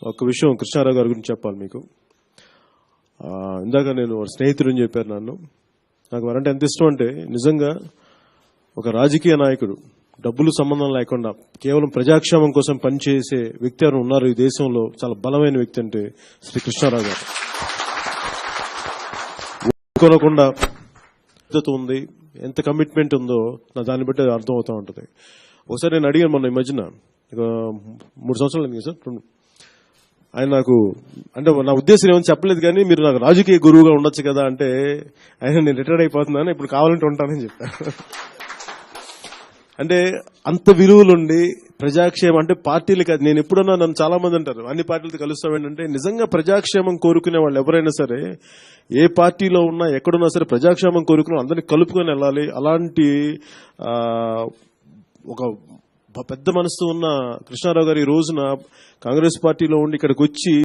ఒక విషయం కృష్ణారావు గారి గురించి చెప్పాలి మీకు. ఇందాక నేను స్నేహితుడు అని చెప్పారు నన్ను. నాకు వారంటే ఎంత ఇష్టం అంటే, నిజంగా ఒక రాజకీయ నాయకుడు డబ్బులు సంబంధం లేకుండా కేవలం ప్రజాక్షేమం కోసం పనిచేసే వ్యక్తి ఎవరు ఉన్నారు ఈ దేశంలో, చాలా బలమైన వ్యక్తి అంటే శ్రీ కృష్ణారావు గారు. కొనకుండా ఉంది, ఎంత కమిట్మెంట్ ఉందో నా దాన్ని బట్టి అర్థం అవుతూ ఉంటుంది. ఒకసారి నేను అడిగాను మొన్న ఈ మధ్యన, 3 సంవత్సరాలు అయింది సార్, ఆయన నాకు అంటే నా ఉద్దేశం ఏమని చెప్పలేదు, కానీ మీరు నాకు రాజకీయ గురువుగా ఉండొచ్చు కదా అంటే, ఆయన నేను రిటైర్డ్ అయిపోతున్నాను, ఇప్పుడు కావాలంటే ఉంటానని చెప్పాను. అంటే అంత విలువలుండి ప్రజాక్షేమం అంటే పార్టీలు కాదు. నేను ఎప్పుడన్నా, నన్ను చాలా మంది అంటారు అన్ని పార్టీలతో కలుస్తాం ఏంటంటే, నిజంగా ప్రజాక్షేమం కోరుకునే వాళ్ళు ఎవరైనా సరే, ఏ పార్టీలో ఉన్నా ఎక్కడున్నా సరే ప్రజాక్షేమం కోరుకునే అందరినీ కలుపుకొని వెళ్ళాలి. అలాంటి ఒక పెద్ద మనసు ఉన్న కృష్ణారావు గారు ఈ రోజున కాంగ్రెస్ పార్టీలో ఉండి ఇక్కడికి వచ్చి